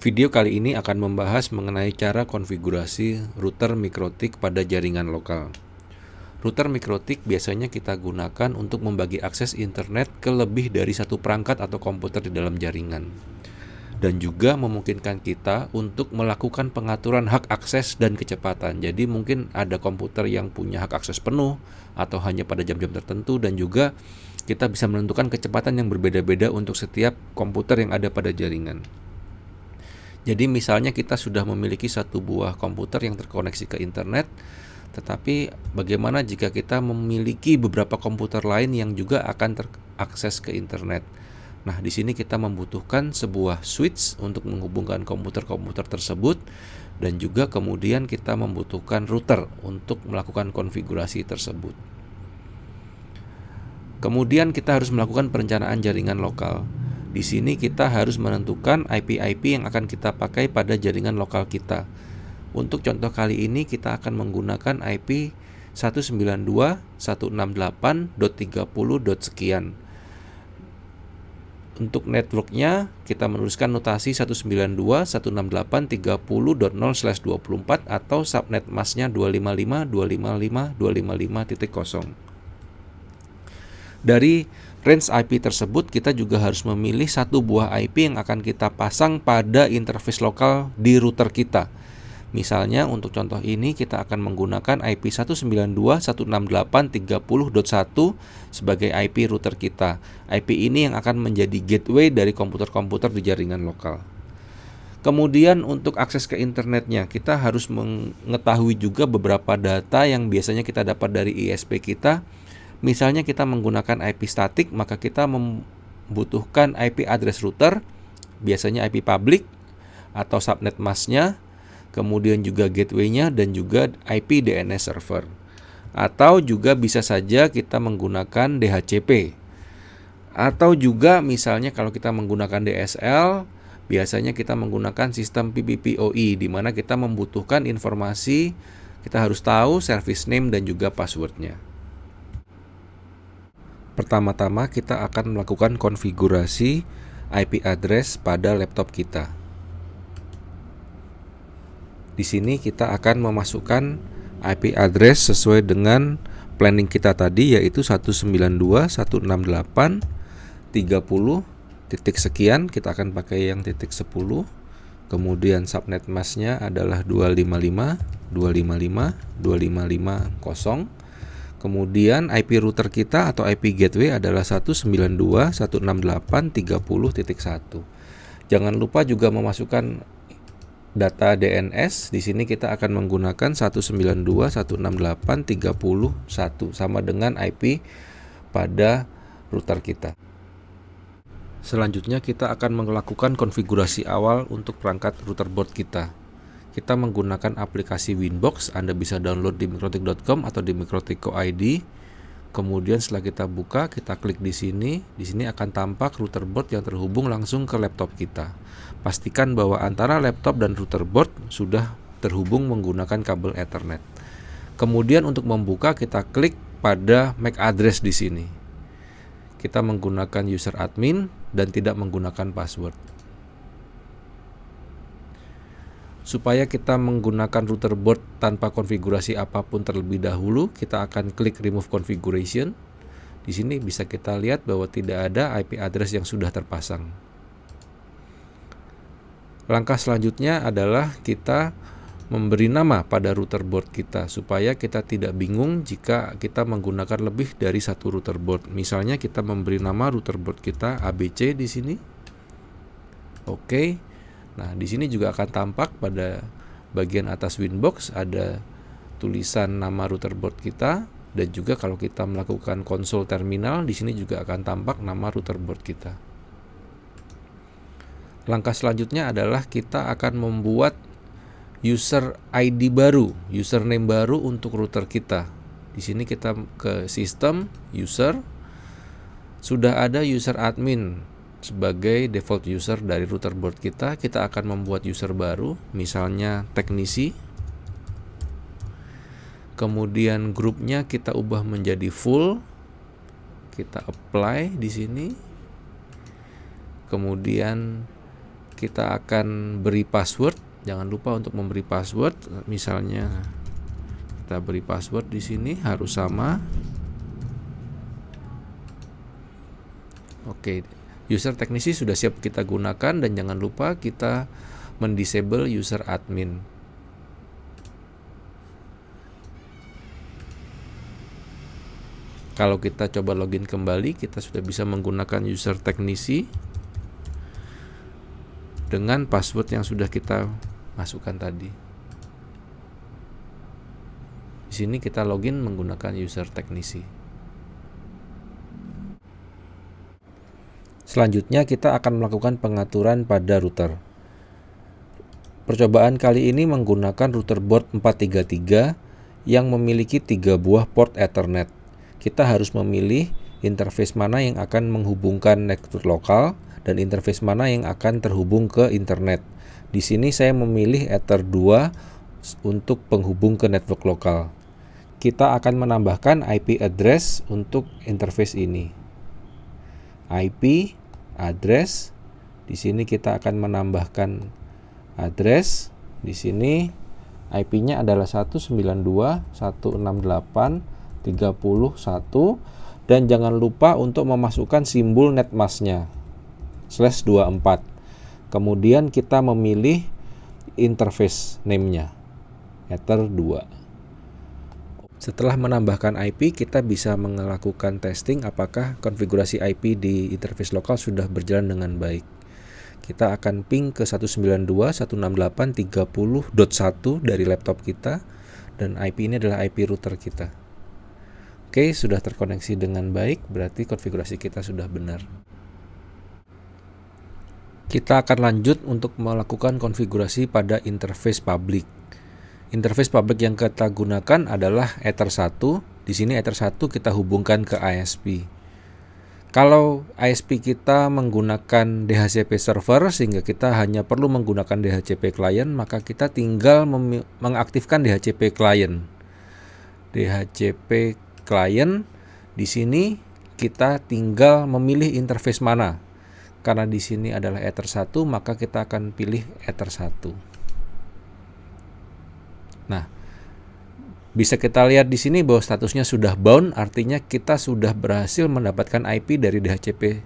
Video kali ini akan membahas mengenai cara konfigurasi router MikroTik pada jaringan lokal. Router MikroTik biasanya kita gunakan untuk membagi akses internet ke lebih dari satu perangkat atau komputer di dalam jaringan. Dan juga memungkinkan kita untuk melakukan pengaturan hak akses dan kecepatan. Jadi mungkin ada komputer yang punya hak akses penuh atau hanya pada jam-jam tertentu, dan juga kita bisa menentukan kecepatan yang berbeda-beda untuk setiap komputer yang ada pada jaringan. Jadi misalnya kita sudah memiliki satu buah komputer yang terkoneksi ke internet, tetapi bagaimana jika kita memiliki beberapa komputer lain yang juga akan terakses ke internet? Nah, di sini kita membutuhkan sebuah switch untuk menghubungkan komputer-komputer tersebut, dan juga kemudian kita membutuhkan router untuk melakukan konfigurasi tersebut. Kemudian kita harus melakukan perencanaan jaringan lokal. Di sini kita harus menentukan IP-IP yang akan kita pakai pada jaringan lokal kita. Untuk contoh kali ini kita akan menggunakan IP 192.168.30.sekian. Untuk networknya kita menuliskan notasi 192.168.30.0/24 atau subnet masknya 255.255.255.0. Dari range IP tersebut kita juga harus memilih satu buah IP yang akan kita pasang pada interface lokal di router kita. Misalnya untuk contoh ini kita akan menggunakan IP 192.168.30.1 sebagai IP router kita. IP ini yang akan menjadi gateway dari komputer-komputer di jaringan lokal. Kemudian untuk akses ke internetnya kita harus mengetahui juga beberapa data yang biasanya kita dapat dari ISP kita. Misalnya kita menggunakan IP statik, maka kita membutuhkan IP address router, biasanya IP public atau subnet masknya, kemudian juga gateway-nya, dan juga IP DNS server. Atau juga bisa saja kita menggunakan DHCP. Atau juga misalnya kalau kita menggunakan DSL, biasanya kita menggunakan sistem PPPoE, di mana kita membutuhkan informasi, kita harus tahu service name dan juga password-nya. Pertama-tama kita akan melakukan konfigurasi IP address pada laptop kita. Di sini kita akan memasukkan IP address sesuai dengan planning kita tadi, yaitu 192.168.30 titik sekian. Kita akan pakai yang titik 10. Kemudian subnet masknya adalah 255.255.255.0. Kemudian IP router kita atau IP gateway adalah 192.168.30.1. Jangan lupa juga memasukkan data DNS. Di sini kita akan menggunakan 192.168.30.1 sama dengan IP pada router kita. Selanjutnya kita akan melakukan konfigurasi awal untuk perangkat router board kita. Kita menggunakan aplikasi Winbox. Anda bisa download di mikrotik.com atau di mikrotik.co.id. Kemudian setelah kita buka, kita klik di sini. Di sini akan tampak router board yang terhubung langsung ke laptop kita. Pastikan bahwa antara laptop dan router board sudah terhubung menggunakan kabel Ethernet. Kemudian untuk membuka, kita klik pada MAC address di sini. Kita menggunakan user admin dan tidak menggunakan password. Supaya kita menggunakan router board tanpa konfigurasi apapun terlebih dahulu, kita akan klik remove configuration. Di sini bisa kita lihat bahwa tidak ada IP address yang sudah terpasang. Langkah selanjutnya adalah kita memberi nama pada router board kita supaya kita tidak bingung jika kita menggunakan lebih dari satu router board. Misalnya kita memberi nama router board kita ABC di sini. Oke. Nah, di sini juga akan tampak pada bagian atas Winbox ada tulisan nama router board kita, dan juga kalau kita melakukan konsol terminal di sini juga akan tampak nama router board kita. Langkah selanjutnya adalah kita akan membuat user ID baru, username baru untuk router kita. Di sini kita ke sistem, user, sudah ada user admin sebagai default user dari router board kita. Kita akan membuat user baru, misalnya teknisi. Kemudian grupnya kita ubah menjadi full. Kita apply di sini. Kemudian kita akan beri password. Jangan lupa untuk memberi password. Misalnya kita beri password di sini harus sama. Oke, user teknisi sudah siap kita gunakan, dan jangan lupa kita mendisable user admin. Kalau kita coba login kembali, kita sudah bisa menggunakan user teknisi dengan password yang sudah kita masukkan tadi. Di sini kita login menggunakan user teknisi. Selanjutnya kita akan melakukan pengaturan pada router. Percobaan kali ini menggunakan router board 433 yang memiliki 3 buah port Ethernet. Kita harus memilih interface mana yang akan menghubungkan network lokal dan interface mana yang akan terhubung ke internet. Di sini saya memilih Ether 2 untuk penghubung ke network lokal. Kita akan menambahkan IP address untuk interface ini. IP address, di sini kita akan menambahkan address. Di sini IP-nya adalah 192.168.30.1, dan jangan lupa untuk memasukkan simbol netmasknya /24. Kemudian kita memilih interface name-nya Ether 2. Setelah menambahkan IP, kita bisa melakukan testing apakah konfigurasi IP di interface lokal sudah berjalan dengan baik. Kita akan ping ke 192.168.30.1 dari laptop kita, dan IP ini adalah IP router kita. Oke, sudah terkoneksi dengan baik, berarti konfigurasi kita sudah benar. Kita akan lanjut untuk melakukan konfigurasi pada interface public. Interface public yang kita gunakan adalah Ether 1. Di sini Ether 1 kita hubungkan ke ISP. Kalau ISP kita menggunakan DHCP server sehingga kita hanya perlu menggunakan DHCP client, maka kita tinggal mengaktifkan DHCP client. DHCP client, di sini kita tinggal memilih interface mana. Karena di sini adalah Ether 1, maka kita akan pilih Ether 1. Nah, bisa kita lihat di sini bahwa statusnya sudah bound, artinya kita sudah berhasil mendapatkan IP dari DHCP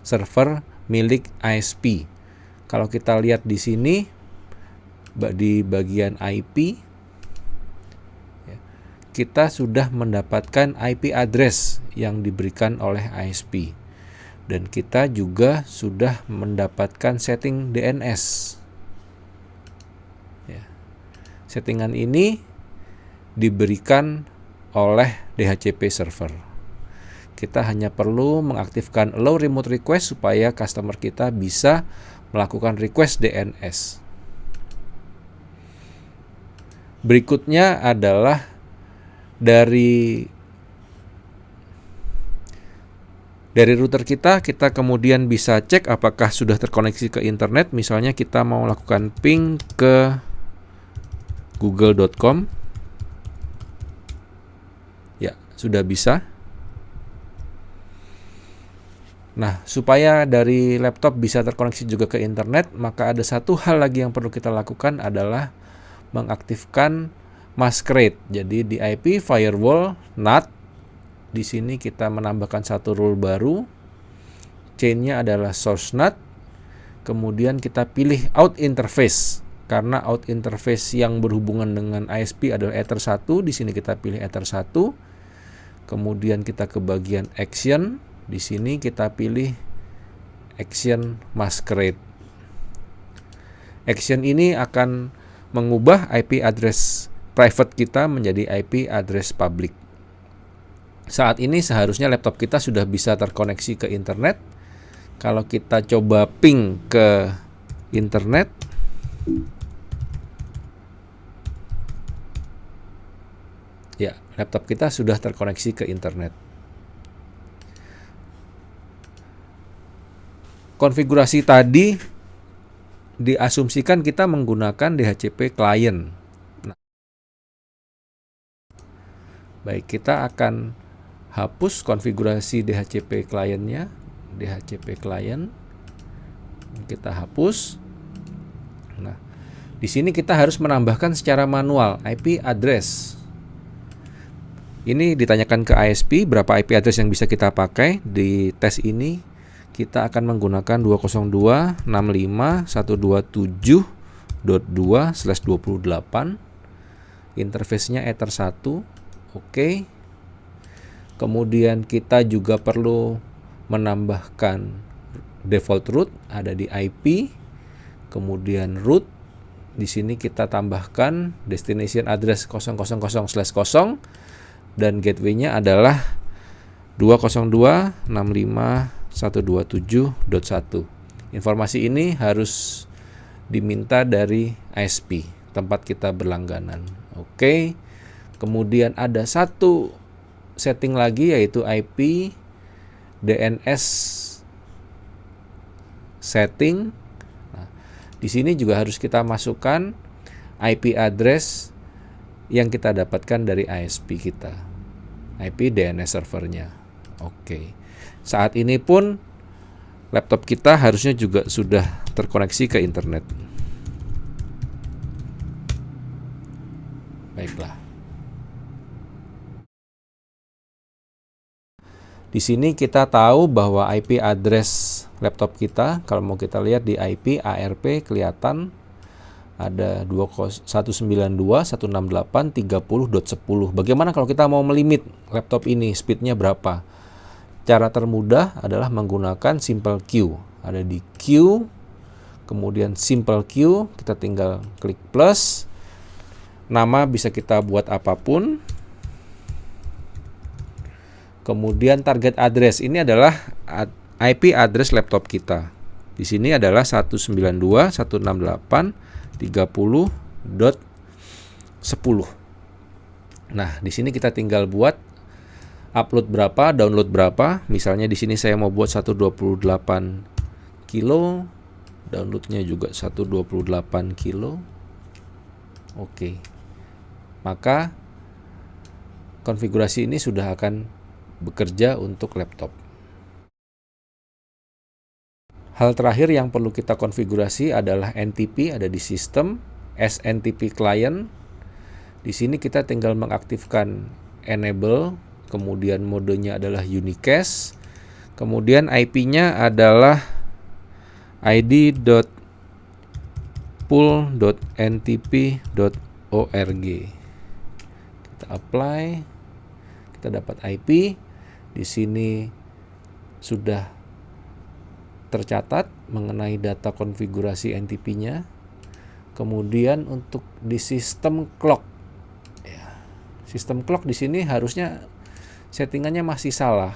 server milik ISP. Kalau kita lihat di sini di bagian IP, kita sudah mendapatkan IP address yang diberikan oleh ISP, dan kita juga sudah mendapatkan setting DNS. Settingan ini diberikan oleh DHCP server. Kita hanya perlu mengaktifkan allow remote request supaya customer kita bisa melakukan request DNS. Berikutnya adalah dari router kita kemudian bisa cek apakah sudah terkoneksi ke internet. Misalnya kita mau lakukan ping ke google.com. Ya, sudah bisa. Nah, supaya dari laptop bisa terkoneksi juga ke internet, maka ada satu hal lagi yang perlu kita lakukan adalah mengaktifkan masquerade. Jadi di IP firewall NAT, di sini kita menambahkan satu rule baru. Chain-nya adalah source NAT. Kemudian kita pilih out interface. Karena out interface yang berhubungan dengan ISP adalah Ether 1, di sini kita pilih Ether 1. Kemudian kita ke bagian action, di sini kita pilih action masquerade. Action ini akan mengubah IP address private kita menjadi IP address public. Saat ini seharusnya laptop kita sudah bisa terkoneksi ke internet. Kalau kita coba ping ke internet, ya, laptop kita sudah terkoneksi ke internet. Konfigurasi tadi diasumsikan kita menggunakan DHCP client. Nah, baik, kita akan hapus konfigurasi DHCP client-nya. DHCP client kita hapus. Di sini kita harus menambahkan secara manual IP address. Ini ditanyakan ke ISP berapa IP address yang bisa kita pakai. Di tes ini kita akan menggunakan 202.165.127.2/28. Interface-nya Ether 1. Oke. Kemudian kita juga perlu menambahkan default root ada di IP. Kemudian root di sini kita tambahkan destination address 000/0 dan gateway-nya adalah 202.165.127.1. Informasi ini harus diminta dari ISP, tempat kita berlangganan. Oke. Kemudian ada satu setting lagi yaitu IP DNS setting. Nah, di sini juga harus kita masukkan IP address yang kita dapatkan dari ISP kita, IP DNS servernya. Oke. Saat ini pun laptop kita harusnya juga sudah terkoneksi ke internet. Baiklah. Di sini kita tahu bahwa IP address laptop kita, kalau mau kita lihat di IP ARP kelihatan ada 192.168.30.10. Bagaimana kalau kita mau melimit laptop ini, speednya berapa? Cara termudah adalah menggunakan simple queue. Ada di queue, kemudian simple queue, kita tinggal klik plus. Nama bisa kita buat apapun. Kemudian target address, ini adalah IP address laptop kita. Di sini adalah 192.168.30.10. Nah, di sini kita tinggal buat upload berapa, download berapa. Misalnya di sini saya mau buat 128 kilo, downloadnya juga 128 kilo. Oke. Maka konfigurasi ini sudah akan bekerja untuk laptop. Hal terakhir yang perlu kita konfigurasi adalah NTP, ada di sistem, SNTP client. Di sini kita tinggal mengaktifkan enable, kemudian modenya adalah unicast, kemudian IP-nya adalah id.pool.ntp.org. Kita apply, kita dapat IP. Di sini sudah tercatat mengenai data konfigurasi NTP-nya. Kemudian untuk di sistem clock, ya, sistem clock di sini harusnya settingannya masih salah.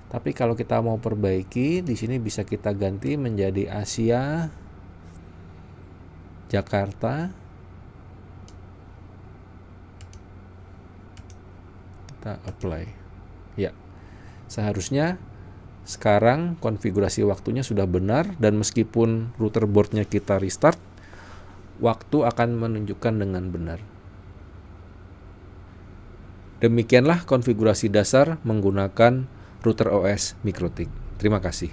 Tapi kalau kita mau perbaiki, di sini bisa kita ganti menjadi Asia Jakarta. Kita apply. Ya. Seharusnya sekarang konfigurasi waktunya sudah benar, dan meskipun router boardnya kita restart, waktu akan menunjukkan dengan benar. Demikianlah konfigurasi dasar menggunakan router OS MikroTik. Terima kasih.